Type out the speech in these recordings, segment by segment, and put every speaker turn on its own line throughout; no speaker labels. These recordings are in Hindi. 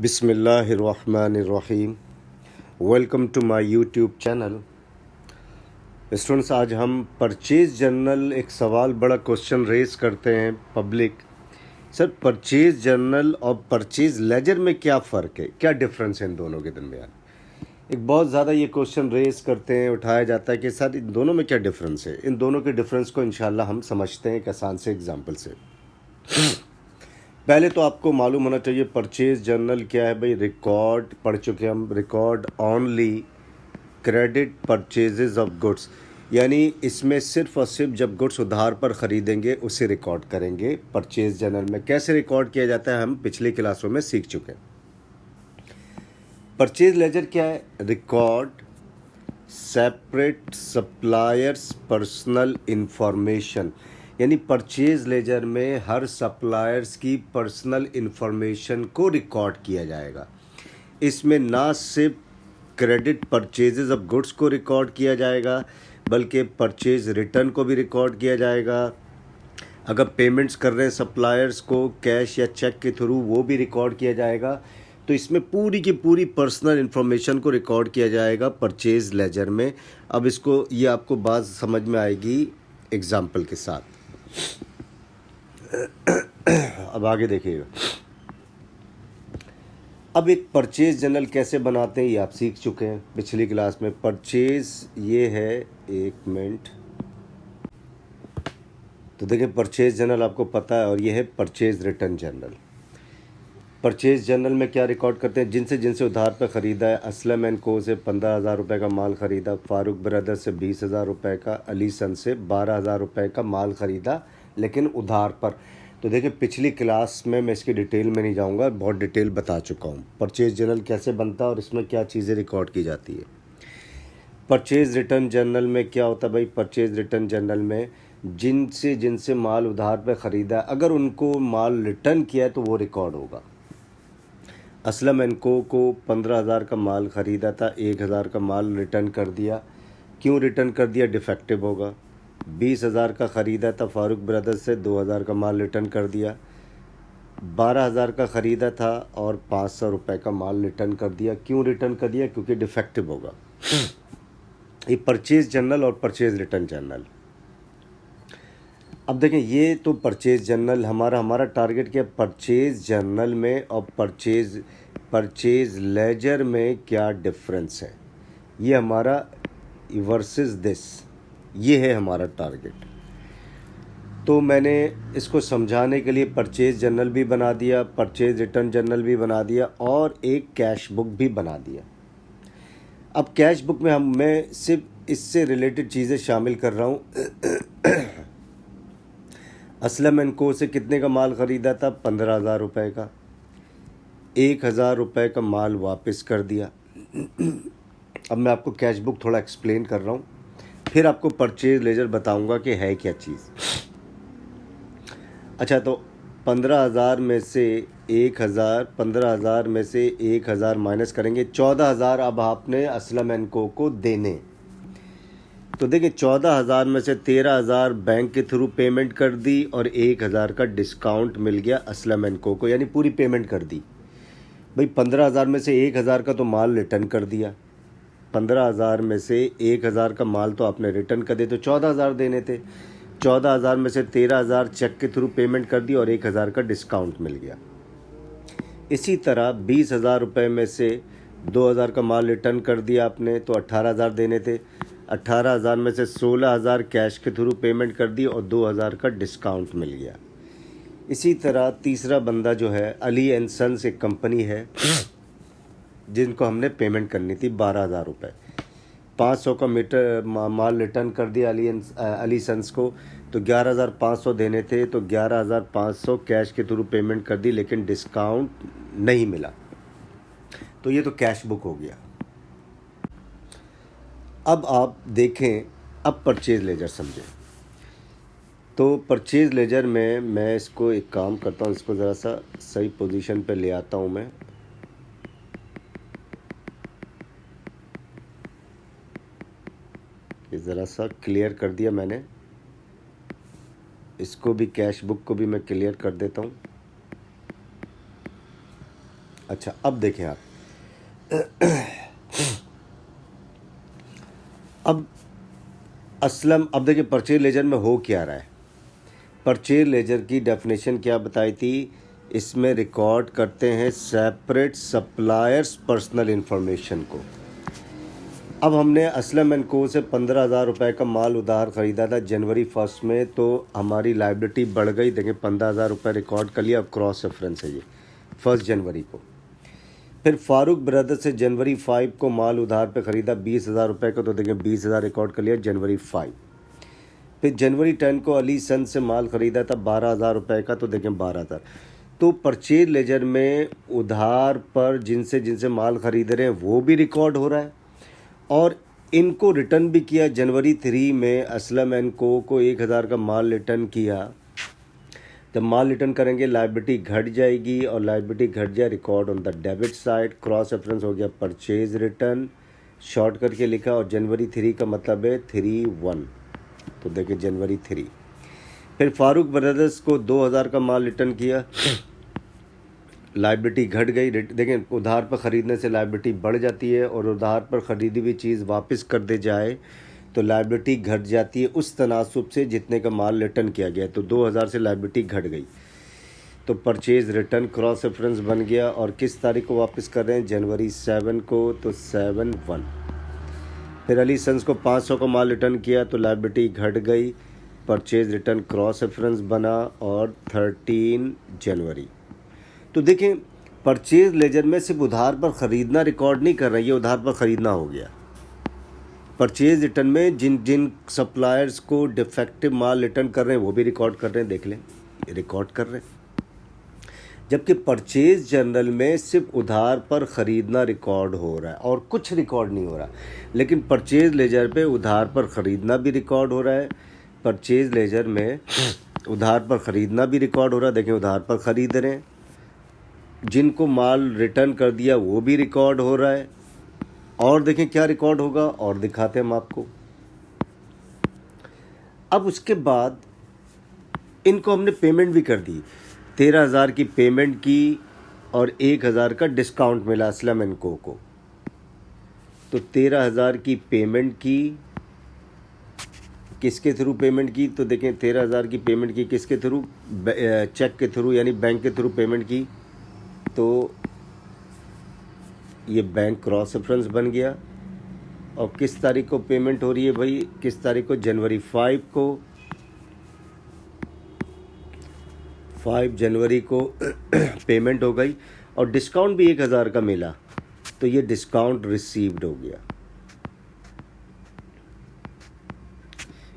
बिस्मिल्लाहिर्रहमानिर्रहीम। Welcome to my YouTube channel. Students, आज हम परचेज़ जर्नल एक सवाल बड़ा क्वेश्चन रेज़ करते हैं पब्लिक। सर, परचेज़ जर्नल और परचेज़ लेजर में क्या फ़र्क है, क्या डिफरेंस है इन दोनों के दरमियान? एक बहुत ज़्यादा ये क्वेश्चन रेज़ करते हैं, उठाया जाता है कि सर इन दोनों में क्या डिफरेंस है। इन दोनों के डिफरेंस को इंशाल्लाह हम समझते हैं एक आसान से एग्जाम्पल से। पहले तो आपको मालूम होना चाहिए परचेज जर्नल क्या है। भाई, रिकॉर्ड पढ़ चुके हम, record only credit purchases of goods, यानी इसमें सिर्फ और सिर्फ जब गुड्स उधार पर ख़रीदेंगे उसे रिकॉर्ड करेंगे परचेज जर्नल में। कैसे रिकॉर्ड किया जाता है हम पिछली क्लासों में सीख चुके हैं। परचेज लेजर क्या है? Record separate suppliers personal information, यानी परचेज लेजर में हर सप्लायर्स की पर्सनल इंफॉर्मेशन को रिकॉर्ड किया जाएगा। इसमें ना सिर्फ क्रेडिट परचेजेस ऑफ गुड्स को रिकॉर्ड किया जाएगा बल्कि परचेज रिटर्न को भी रिकॉर्ड किया जाएगा। अगर पेमेंट्स कर रहे हैं सप्लायर्स को कैश या चेक के थ्रू, वो भी रिकॉर्ड किया जाएगा। तो इसमें पूरी की पूरी पर्सनल इन्फॉर्मेशन को रिकॉर्ड किया जाएगा परचेज लेजर में। अब ये आपको बात समझ में आएगी एग्जाम्पल के साथ। अब आगे देखिएगा। अब एक परचेज जर्नल कैसे बनाते हैं ये आप सीख चुके हैं पिछली क्लास में। परचेज ये है, एक मिनट, तो देखिए परचेज जर्नल आपको पता है, और ये है purchase return journal. Purchase journal में क्या रिकॉर्ड करते हैं? जिनसे उधार पर ख़रीदा है। असलम एंड को से 15,000 रुपये का माल ख़रीदा, फ़ारूक ब्रदर से 20,000 रुपये का, अली सन से 12,000 रुपये का माल ख़रीदा लेकिन उधार पर। तो देखिए पिछली क्लास में मैं इसकी डिटेल में नहीं जाऊंगा, बहुत डिटेल बता चुका हूँ परचेज जर्नल कैसे बनता है और इसमें क्या चीज़ें रिकॉर्ड की जाती है। परचेज रिटर्न जर्नल में क्या होता है भाई? परचेज रिटर्न जर्नल में जिनसे माल उधार पर ख़रीदा है, अगर उनको माल रिटर्न किया है तो वो रिकॉर्ड होगा। असलम एंड को 15,000 का माल ख़रीदा था, 1,000 का माल रिटर्न कर दिया। क्यों रिटर्न कर दिया? डिफेक्टिव होगा। 20,000 का ख़रीदा था फ़ारूक ब्रदर्स से, 2,000 का माल रिटर्न कर दिया। 12,000 का ख़रीदा था और 500 रुपये का माल रिटर्न कर दिया। क्यों रिटर्न कर दिया? क्योंकि डिफेक्टिव होगा। ये परचेज जर्नल और परचेज रिटर्न जर्नल। अब देखें, ये तो परचेज जर्नल हमारा टारगेट क्या है? परचेज जर्नल में और परचेज लेजर में क्या डिफरेंस है, ये हमारा वर्सेस दिस, ये है हमारा टारगेट। तो मैंने इसको समझाने के लिए परचेज जर्नल भी बना दिया, परचेज रिटर्न जर्नल भी बना दिया और एक कैश बुक भी बना दिया। अब कैश बुक में मैं सिर्फ इससे रिलेटेड चीज़ें शामिल कर रहा हूँ। असलम एंड को से कितने का माल ख़रीदा था? 15,000 रुपये का। 1,000 रुपये का माल वापस कर दिया। अब मैं आपको कैश बुक थोड़ा एक्सप्लेन कर रहा हूँ, फिर आपको परचेज लेजर बताऊंगा कि है क्या चीज़। अच्छा, तो 15,000 में से 1,000 माइनस करेंगे, 14,000 अब आपने असलम एंड को देने। तो देखिए 14,000 में से 13,000 बैंक के थ्रू पेमेंट कर दी और 1,000 का डिस्काउंट मिल गया असलम एंड को, यानी पूरी पेमेंट कर दी। भाई 15,000 में से 1,000 का तो माल रिटर्न कर दिया। 15,000 में से 1,000 का माल तो आपने रिटर्न कर दिया, तो 14,000 देने थे। 14,000 में से 13,000 चेक के थ्रू पेमेंट कर दी और 1,000 का डिस्काउंट मिल गया। इसी तरह 20,000 रुपये में से 2,000 का माल रिटर्न कर दिया आपने, तो 18,000 देने थे। 18,000 में से 16,000 कैश के थ्रू पेमेंट कर दी और 2,000 का डिस्काउंट मिल गया। इसी तरह तीसरा बंदा जो है, अली एंड सन्स एक कंपनी है जिनको हमने पेमेंट करनी थी 12,000 रुपये। 500 का माल रिटर्न कर दिया अली सन्स को, तो 11,500 देने थे, तो 11,500 कैश के थ्रू पेमेंट कर दी लेकिन डिस्काउंट नहीं मिला। तो ये तो कैश बुक हो गया। अब आप देखें, अब परचेज लेजर समझें। तो परचेज लेजर में मैं इसको एक काम करता हूँ, इसको ज़रा सा सही पोजीशन पे ले आता हूँ मैं। ये ज़रा सा क्लियर कर दिया मैंने, इसको भी कैश बुक को भी मैं क्लियर कर देता हूँ। अच्छा, अब देखें आप, अब असलम, अब देखिए परचेज लेजर में हो क्या रहा है। परचेज लेजर की डेफिनेशन क्या बताई थी, इसमें रिकॉर्ड करते हैं सेपरेट सप्लायर्स पर्सनल इन्फॉर्मेशन को। अब हमने असलम एंड को से 15,000 रुपये का माल उधार ख़रीदा था जनवरी 1 में, तो हमारी लाइबिलिटी बढ़ गई। देखें 15,000 रुपये रिकॉर्ड कर लिया। अब क्रॉस रेफरेंस है ये 1 जनवरी को। फिर फारूक ब्रदर से जनवरी 5 को माल उधार पे ख़रीदा 20,000 रुपये का, तो देखें 20,000 रिकॉर्ड कर लिया जनवरी 5। फिर जनवरी 10 को अली सन से माल ख़रीदा था 12,000 रुपये का, तो देखें 12,000। तो परचेज लेजर में उधार पर जिनसे जिनसे माल ख़रीद रहे हैं वो भी रिकॉर्ड हो रहा है, और इनको रिटर्न भी किया। जनवरी 3 में असलम एंड को 1,000 का माल रिटर्न किया। जब माल रिटर्न करेंगे लाइबिलिटी घट जाएगी, और लाइबिलिटी घट जाए record on the debit side. Cross reference हो गया परचेज रिटर्न, शॉर्ट करके लिखा, और जनवरी 3 का मतलब है 3/1, तो देखिए जनवरी 3। फिर फारूक ब्रदर्स को 2,000 का माल रिटर्न किया, लाइबिलिटी घट गई। देखें उधार पर ख़रीदने से लाइबिलिटी बढ़ जाती है, और उधार पर ख़रीदी हुई चीज़ वापस कर दे जाए तो लाइबिलिटी घट जाती है उस तनासुब से जितने का माल रिटर्न किया गया। तो 2,000 से लाइबिलिटी घट गई, तो परचेज रिटर्न क्रॉस रेफरेंस बन गया। और किस तारीख को वापस कर रहे हैं, जनवरी 7 को, तो 7/1। फिर अली सन्स को 500 का माल रिटर्न किया, तो लाइबिलिटी घट गई, परचेज रिटर्न क्रॉस रेफरेंस बना, और 13 जनवरी। तो देखें परचेज लेजर में सिर्फ उधार पर ख़रीदना रिकॉर्ड नहीं कर रहा है, ये उधार पर ख़रीदना हो गया। परचेज रिटर्न में जिन जिन सप्लायर्स को डिफेक्टिव माल रिटर्न कर रहे हैं वो भी रिकॉर्ड कर रहे हैं, देख लें ये रिकॉर्ड कर रहे हैं। जबकि परचेज जर्नल में सिर्फ उधार पर ख़रीदना रिकॉर्ड हो रहा है और कुछ रिकॉर्ड नहीं हो रहा। लेकिन परचेज लेजर पे उधार पर ख़रीदना भी रिकॉर्ड हो रहा है, परचेज लेजर में उधार पर ख़रीदना भी रिकॉर्ड हो रहा है। देखें उधार पर ख़रीद रहे हैं, जिनको माल रिटर्न कर दिया वो भी रिकॉर्ड हो रहा है। और देखें क्या रिकॉर्ड होगा, और दिखाते हैं हम आपको। अब उसके बाद इनको हमने पेमेंट भी कर दी, 13,000 की पेमेंट की, और 1,000 का डिस्काउंट मिला असलम एंड को। तो 13,000 की पेमेंट की, किसके थ्रू पेमेंट की, तो देखें 13,000 की पेमेंट की किसके थ्रू, चेक के थ्रू यानी बैंक के थ्रू पेमेंट की। तो ये बैंक क्रॉस रेफरेंस बन गया। और किस तारीख को पेमेंट हो रही है भाई, किस तारीख को, जनवरी 5 को, 5 जनवरी को पेमेंट हो गई, और डिस्काउंट भी 1,000 का मिला, तो ये डिस्काउंट रिसीव्ड हो गया।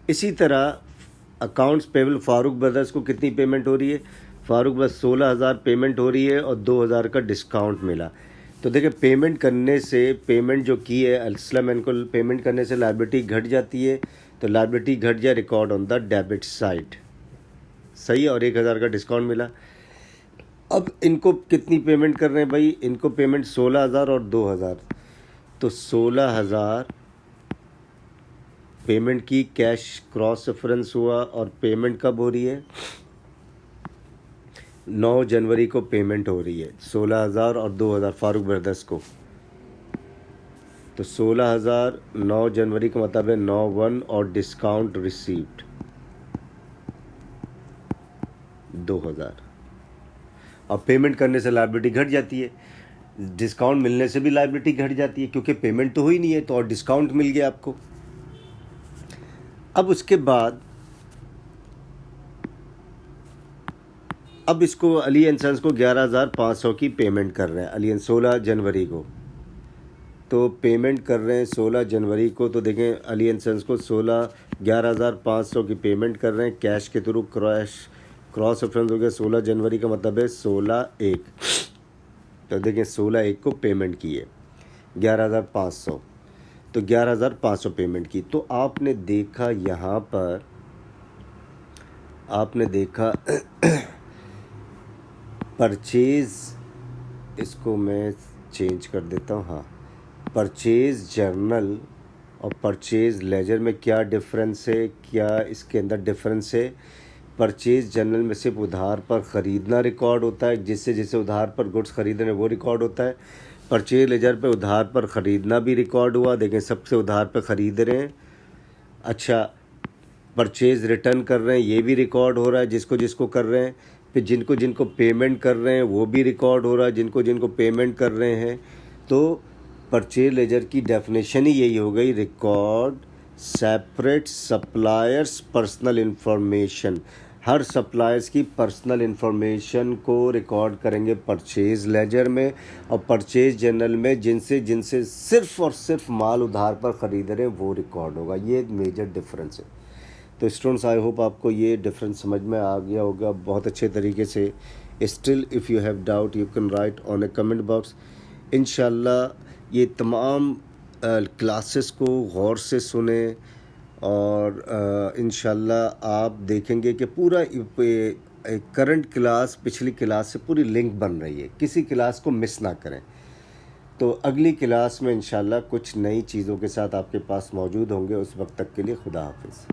इसी तरह अकाउंट्स पेबल फारूक ब्रदर्स को कितनी पेमेंट हो रही है, फारूक ब्रदर्स 16,000 पेमेंट हो रही है, और 2,000 का डिस्काउंट मिला। तो देखिए पेमेंट करने से, पेमेंट जो की है असलम एंड को पेमेंट करने से लाइबिलिटी घट जाती है, तो लाइबिलिटी घट जाए record on the debit side, सही। और 1,000 का डिस्काउंट मिला। अब इनको कितनी पेमेंट कर रहे हैं भाई, इनको पेमेंट 16,000 और 2,000, तो 16,000 पेमेंट की, कैश क्रॉस रेफरेंस हुआ। और पेमेंट कब हो रही है, 9 जनवरी को पेमेंट हो रही है, 16,000 और 2,000 फारूक ब्रदर्स को। तो 16,000 9 जनवरी का मतलब है 9/1, और डिस्काउंट रिसीव्ड 2,000। अब पेमेंट करने से लायबिलिटी घट जाती है, डिस्काउंट मिलने से भी लायबिलिटी घट जाती है, क्योंकि पेमेंट तो हुई नहीं है, तो और डिस्काउंट मिल गया आपको। अब उसके बाद अब इसको अली एंड सन्स को 11,500 की पेमेंट कर रहे हैं, अली एंड 16 जनवरी को, तो पेमेंट कर रहे हैं 16 जनवरी को। तो देखें अली एंड सन्स को 11,500 की पेमेंट कर रहे हैं कैश के थ्रू, क्रॉस रेफरेंस हो गया 16 जनवरी का मतलब है 16/1। तो देखें 16/1 को पेमेंट की है 11,500, तो 11,500 पेमेंट की। तो आपने देखा यहाँ पर, आपने देखा परचेज़, इसको मैं चेंज कर देता हूँ, हाँ, परचेज़ जर्नल और परचेज़ लेजर में क्या डिफरेंस है, क्या इसके अंदर डिफरेंस है। परचेज जर्नल में सिर्फ उधार पर ख़रीदना रिकॉर्ड होता है, जिससे जिसे उधार पर गुड्स खरीद रहे हैं वो रिकॉर्ड होता है। परचेज लेजर पे उधार पर ख़रीदना भी रिकॉर्ड हुआ, देखें सबसे उधार पर ख़रीद रहे हैं। अच्छा, परचेज रिटर्न कर रहे हैं, ये भी रिकॉर्ड हो रहा है जिसको जिसको कर रहे हैं। फिर जिनको जिनको पेमेंट कर रहे हैं वो भी रिकॉर्ड हो रहा है जिनको जिनको पेमेंट कर रहे हैं। तो परचेज लेजर की डेफिनेशन ही यही हो गई, record separate suppliers personal information. हर सप्लायर्स की पर्सनल इन्फॉर्मेशन को रिकॉर्ड करेंगे परचेज लेजर में, और परचेज जर्नल में जिनसे जिनसे सिर्फ और सिर्फ माल उधार पर ख़रीद रहे हैं वो रिकॉर्ड होगा। ये एक मेजर डिफरेंस है। तो स्टूडेंट्स, आई होप आपको ये डिफरेंस समझ में आ गया होगा बहुत अच्छे तरीके से। Still if you have doubt you can write on A comment box. इंशाल्लाह ये तमाम क्लासेस को गौर से सुने, और इंशाल्लाह आप देखेंगे कि पूरा करंट क्लास पिछली क्लास से पूरी लिंक बन रही है, किसी क्लास को मिस ना करें। तो अगली क्लास में इंशाल्लाह कुछ नई चीज़ों के साथ आपके पास मौजूद होंगे। उस वक्त तक के लिए खुदा हाफिज़।